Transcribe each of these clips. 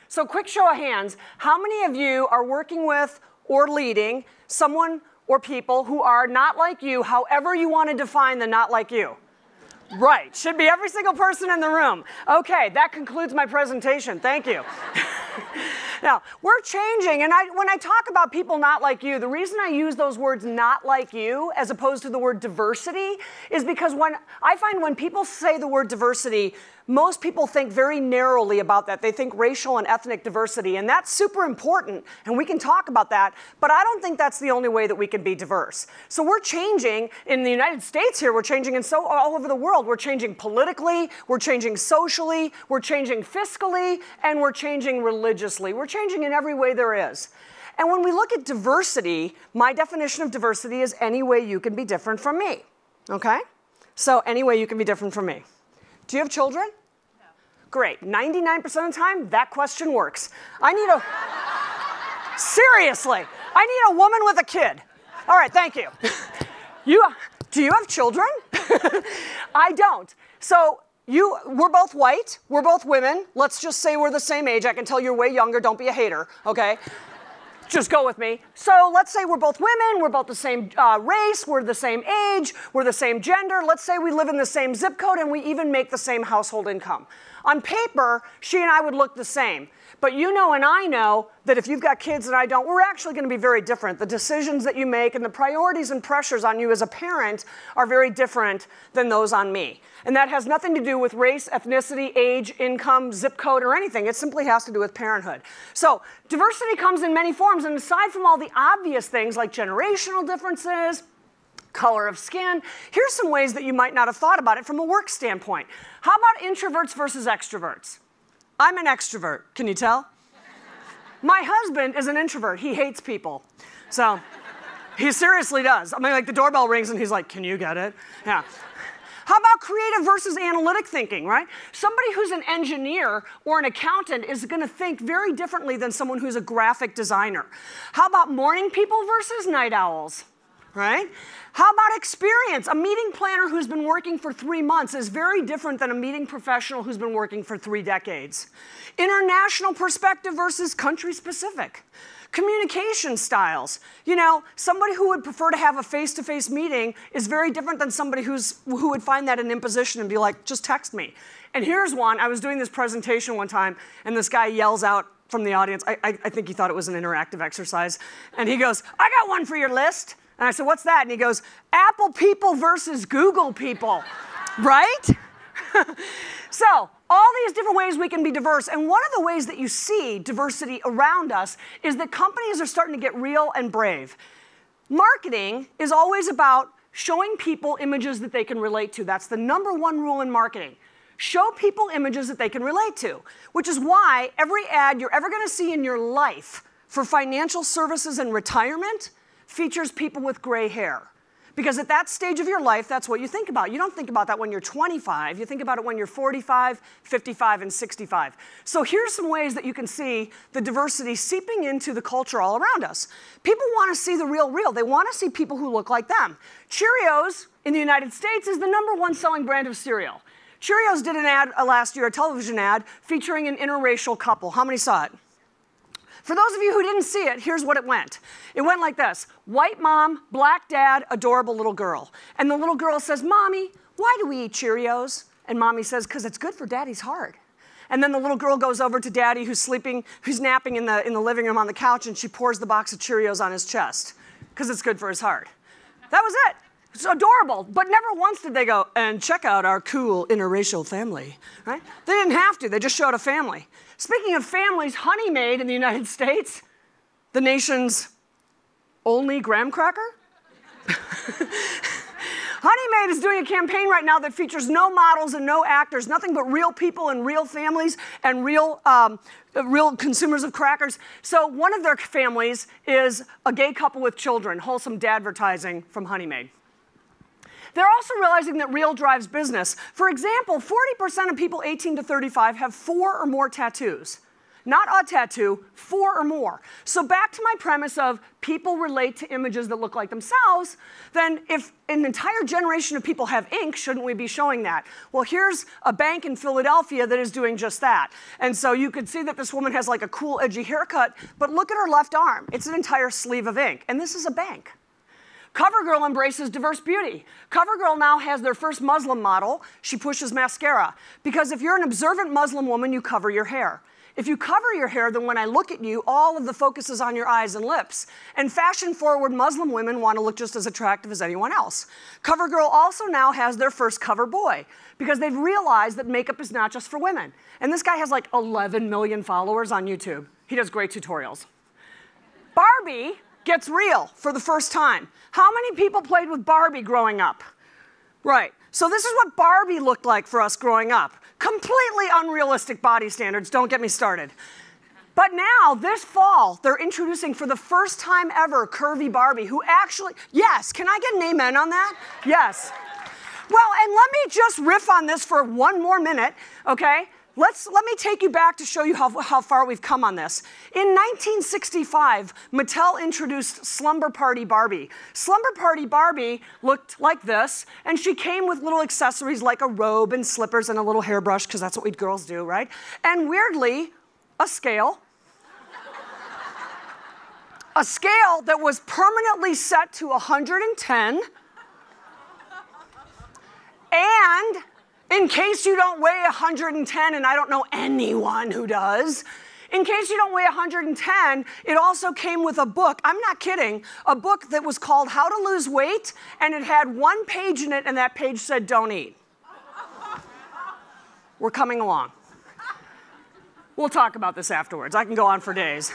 So quick show of hands, how many of you are working with or leading someone or people who are not like you, however you want to define the not like you? Right, should be every single person in the room. Okay, that concludes my presentation. Thank you. Now, we're changing, and when I talk about people not like you, the reason I use those words not like you as opposed to the word diversity is because I find when people say the word diversity, most people think very narrowly about that. They think racial and ethnic diversity, and that's super important, and we can talk about that, but I don't think that's the only way that we can be diverse. So we're changing in the United States here, we're changing all over the world. We're changing politically, we're changing socially, we're changing fiscally, and we're changing religiously. We're changing in every way there is. And when we look at diversity, my definition of diversity is any way you can be different from me, okay? So any way you can be different from me. Do you have children? No. Great. 99% of the time, that question works. Seriously, I need a woman with a kid. All right, thank you. Do you have children? I don't. So we're both white, we're both women. Let's just say we're the same age. I can tell you're way younger, don't be a hater, okay? Just go with me. So let's say we're both women, we're both the same race, we're the same age, we're the same gender. Let's say we live in the same zip code and we even make the same household income. On paper, she and I would look the same. But you know and I know that if you've got kids and I don't, we're actually going to be very different. The decisions that you make and the priorities and pressures on you as a parent are very different than those on me. And that has nothing to do with race, ethnicity, age, income, zip code, or anything. It simply has to do with parenthood. So diversity comes in many forms, and aside from all the obvious things like generational differences, color of skin, here's some ways that you might not have thought about it from a work standpoint. How about introverts versus extroverts? I'm an extrovert, can you tell? My husband is an introvert. He hates people. So he seriously does. I mean, like the doorbell rings and he's like, can you get it? Yeah. How about creative versus analytic thinking, right? Somebody who's an engineer or an accountant is going to think very differently than someone who's a graphic designer. How about morning people versus night owls? Right? How about experience? A meeting planner who's been working for 3 months is very different than a meeting professional who's been working for 3 decades. International perspective versus country specific. Communication styles. You know, somebody who would prefer to have a face-to-face meeting is very different than somebody who would find that an imposition and be like, just text me. And here's one. I was doing this presentation one time, and this guy yells out from the audience. I think he thought it was an interactive exercise. And he goes, I got one for your list. And I said, what's that? And he goes, Apple people versus Google people, right? So all these different ways we can be diverse. And one of the ways that you see diversity around us is that companies are starting to get real and brave. Marketing is always about showing people images that they can relate to. That's the #1 rule in marketing. Show people images that they can relate to, which is why every ad you're ever going to see in your life for financial services and retirement features people with gray hair. Because at that stage of your life, that's what you think about. You don't think about that when you're 25. You think about it when you're 45, 55, and 65. So here's some ways that you can see the diversity seeping into the culture all around us. People want to see the real. They want to see people who look like them. Cheerios in the United States is the #1 selling brand of cereal. Cheerios did an ad last year, a television ad, featuring an interracial couple. How many saw it? For those of you who didn't see it, here's what it went. It went like this. White mom, black dad, adorable little girl. And the little girl says, Mommy, why do we eat Cheerios? And Mommy says, because it's good for Daddy's heart. And then the little girl goes over to Daddy who's napping in the living room on the couch, and she pours the box of Cheerios on his chest because it's good for his heart. That was it. It's adorable. But never once did they go, and check out our cool interracial family, right? They didn't have to. They just showed a family. Speaking of families, Honey Maid in the United States, the nation's only graham cracker? Honey Maid is doing a campaign right now that features no models and no actors, nothing but real people and real families and real consumers of crackers. So one of their families is a gay couple with children, wholesome dadvertising from Honey Maid. They're also realizing that real drives business. For example, 40% of people 18 to 35 have 4 or more tattoos. not a tattoo, 4 or more. So back to my premise of people relate to images that look like themselves, then if an entire generation of people have ink, shouldn't we be showing that? Well, here's a bank in Philadelphia that is doing just that. And so you could see that this woman has like a cool, edgy haircut, but look at her left arm. It's an entire sleeve of ink, and this is a bank. CoverGirl embraces diverse beauty. CoverGirl now has their first Muslim model. She pushes mascara. Because if you're an observant Muslim woman, you cover your hair. If you cover your hair, then when I look at you, all of the focus is on your eyes and lips. And fashion-forward Muslim women want to look just as attractive as anyone else. CoverGirl also now has their first cover boy, because they've realized that makeup is not just for women. And this guy has like 11 million followers on YouTube. He does great tutorials. Barbie gets real for the first time. How many people played with Barbie growing up? Right. So this is what Barbie looked like for us growing up. Completely unrealistic body standards, don't get me started. But now, this fall, they're introducing for the first time ever Curvy Barbie, who actually, yes, can I get an amen on that? Yes. Well, and let me just riff on this for one more minute, okay? Let me take you back to show you how far we've come on this. In 1965, Mattel introduced Slumber Party Barbie. Slumber Party Barbie looked like this, and she came with little accessories like a robe and slippers and a little hairbrush, because that's what we girls do, right? And weirdly, a scale. A scale that was permanently set to 110. And in case you don't weigh 110, and I don't know anyone who does, in case you don't weigh 110, it also came with a book, I'm not kidding, a book that was called How to Lose Weight, and it had 1 page in it, and that page said, don't eat. We're coming along. We'll talk about this afterwards. I can go on for days.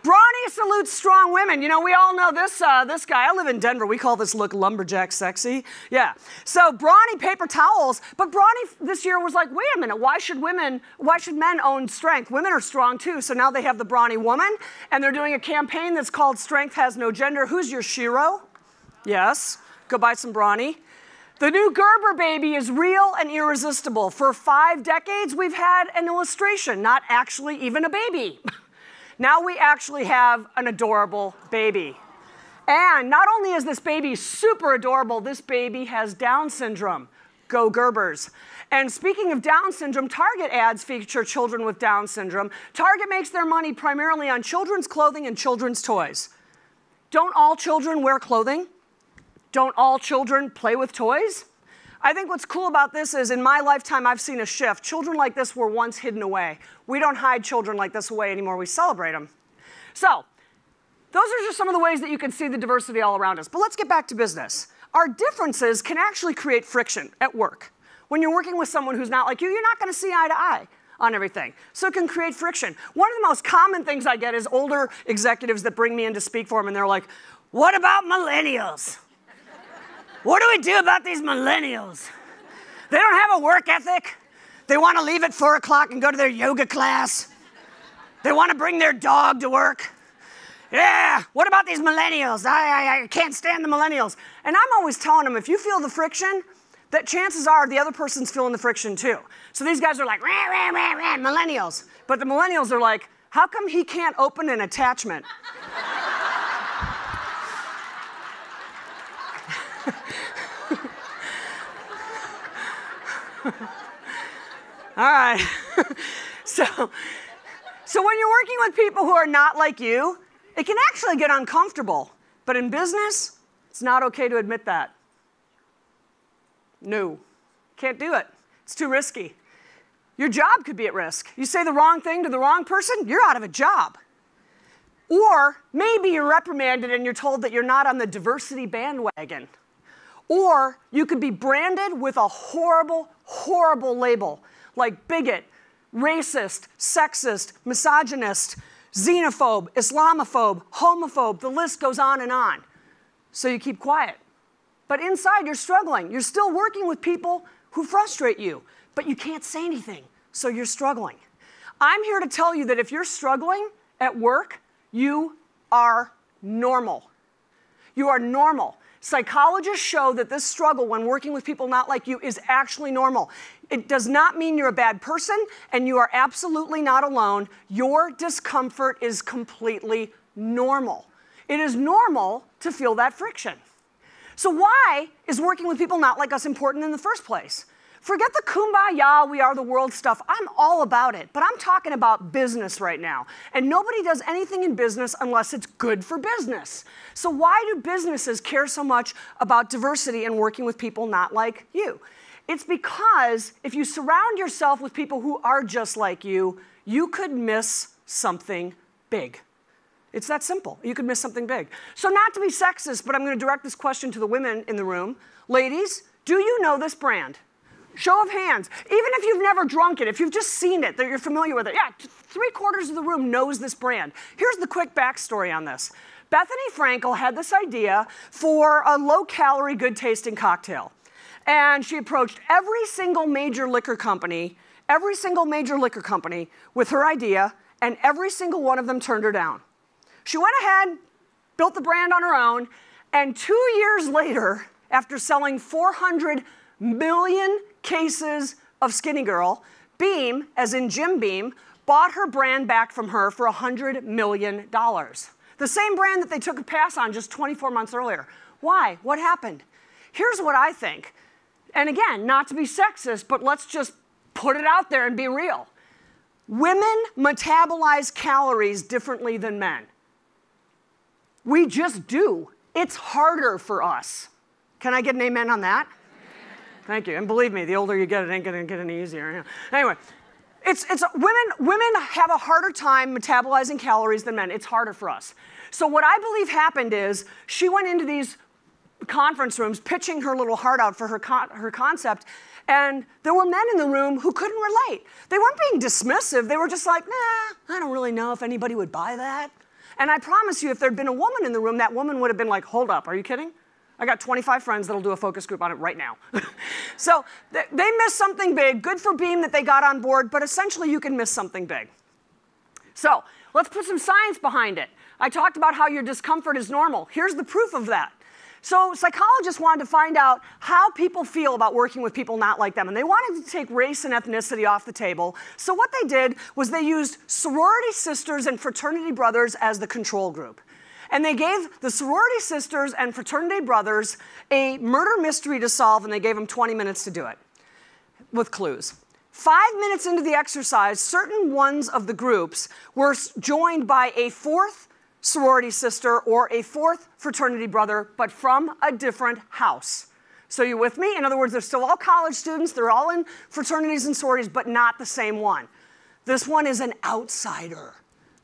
Brawny salutes strong women. You know, we all know this guy. I live in Denver. We call this look lumberjack sexy. Yeah. So brawny paper towels. But brawny this year was like, wait a minute, why should men own strength? Women are strong too. So now they have the brawny woman. And they're doing a campaign that's called Strength Has No Gender. Who's your shero? Yes. Go buy some brawny. The new Gerber baby is real and irresistible. For 5 decades, we've had an illustration, not actually even a baby. Now we actually have an adorable baby. And not only is this baby super adorable, this baby has Down syndrome. Go Gerbers. And speaking of Down syndrome, Target ads feature children with Down syndrome. Target makes their money primarily on children's clothing and children's toys. Don't all children wear clothing? Don't all children play with toys? I think what's cool about this is in my lifetime, I've seen a shift. Children like this were once hidden away. We don't hide children like this away anymore. We celebrate them. So those are just some of the ways that you can see the diversity all around us. But let's get back to business. Our differences can actually create friction at work. When you're working with someone who's not like you, you're not going to see eye to eye on everything. So it can create friction. One of the most common things I get is older executives that bring me in to speak for them, and they're like, what about millennials? What do we do about these millennials? They don't have a work ethic. They want to leave at 4 o'clock and go to their yoga class. They want to bring their dog to work. Yeah, what about these millennials? I can't stand the millennials. And I'm always telling them, if you feel the friction, that chances are the other person's feeling the friction too. So these guys are like, rah, rah, rah, rah, millennials. But the millennials are like, how come he can't open an attachment? All right. So when you're working with people who are not like you, it can actually get uncomfortable. But in business, it's not okay to admit that. No, can't do it. It's too risky. Your job could be at risk. You say the wrong thing to the wrong person, you're out of a job. Or maybe you're reprimanded and you're told that you're not on the diversity bandwagon. Or you could be branded with a horrible, horrible label, like bigot, racist, sexist, misogynist, xenophobe, Islamophobe, homophobe. The list goes on and on. So you keep quiet. But inside, you're struggling. You're still working with people who frustrate you, but you can't say anything, so you're struggling. I'm here to tell you that if you're struggling at work, you are normal. You are normal. Psychologists show that this struggle when working with people not like you is actually normal. It does not mean you're a bad person, and you are absolutely not alone. Your discomfort is completely normal. It is normal to feel that friction. So why is working with people not like us important in the first place? Forget the kumbaya, we are the world stuff. I'm all about it, but I'm talking about business right now. And nobody does anything in business unless it's good for business. So why do businesses care so much about diversity and working with people not like you? It's because if you surround yourself with people who are just like you, you could miss something big. It's that simple. You could miss something big. So not to be sexist, but I'm going to direct this question to the women in the room. Ladies, do you know this brand? Show of hands. Even if you've never drunk it, if you've just seen it, that you're familiar with it. Yeah, 3/4 of the room knows this brand. Here's the quick backstory on this. Bethany Frankel had this idea for a low-calorie, good-tasting cocktail. And she approached every single major liquor company with her idea, and every single one of them turned her down. She went ahead, built the brand on her own, and 2 years later, after selling 400 million cases of Skinny Girl, Beam, as in Jim Beam, bought her brand back from her for $100 million. The same brand that they took a pass on just 24 months earlier. Why? What happened? Here's what I think. And again, not to be sexist, but let's just put it out there and be real. Women metabolize calories differently than men. We just do. It's harder for us. Can I get an amen on that? Thank you. And believe me, the older you get, it ain't going to get any easier. Anyway, women have a harder time metabolizing calories than men. It's harder for us. So what I believe happened is she went into these conference rooms pitching her little heart out for her concept, and there were men in the room who couldn't relate. They weren't being dismissive. They were just like, nah, I don't really know if anybody would buy that. And I promise you, if there'd been a woman in the room, that woman would have been like, hold up, are you kidding? I got 25 friends that'll do a focus group on it right now. So they missed something big. Good for Beam that they got on board, but essentially you can miss something big. So let's put some science behind it. I talked about how your discomfort is normal. Here's the proof of that. So psychologists wanted to find out how people feel about working with people not like them, and they wanted to take race and ethnicity off the table. So what they did was they used sorority sisters and fraternity brothers as the control group. And they gave the sorority sisters and fraternity brothers a murder mystery to solve, and they gave them 20 minutes to do it with clues. 5 minutes into the exercise, certain ones of the groups were joined by a fourth sorority sister or a fourth fraternity brother, but from a different house. So you with me? In other words, they're still all college students, they're all in fraternities and sororities, but not the same one. This one is an outsider.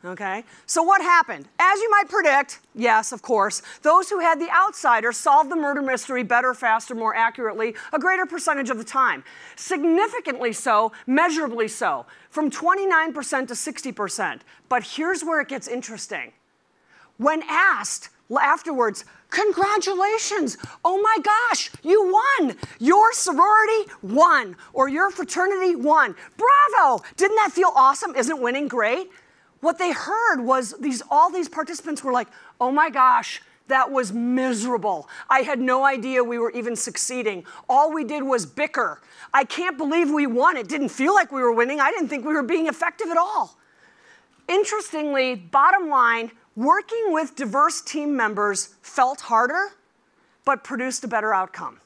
Okay? So what happened? As you might predict, yes, of course, those who had the outsider solved the murder mystery better, faster, more accurately, a greater percentage of the time. Significantly so, measurably so, from 29% to 60%. But here's where it gets interesting. When asked afterwards, congratulations, oh my gosh, you won. Your sorority won, or your fraternity won. Bravo! Didn't that feel awesome? Isn't winning great? What they heard was all these participants were like, oh my gosh, that was miserable. I had no idea we were even succeeding. All we did was bicker. I can't believe we won. It didn't feel like we were winning. I didn't think we were being effective at all. Interestingly, bottom line, working with diverse team members felt harder, but produced a better outcome.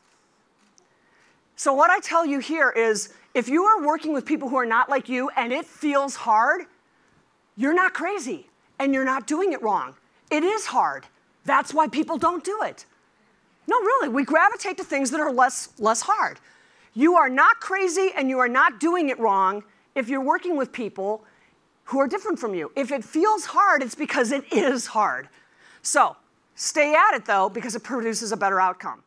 So what I tell you here is, if you are working with people who are not like you and it feels hard, you're not crazy, and you're not doing it wrong. It is hard. That's why people don't do it. No, really, we gravitate to things that are less hard. You are not crazy, and you are not doing it wrong if you're working with people who are different from you. If it feels hard, it's because it is hard. So stay at it, though, because it produces a better outcome.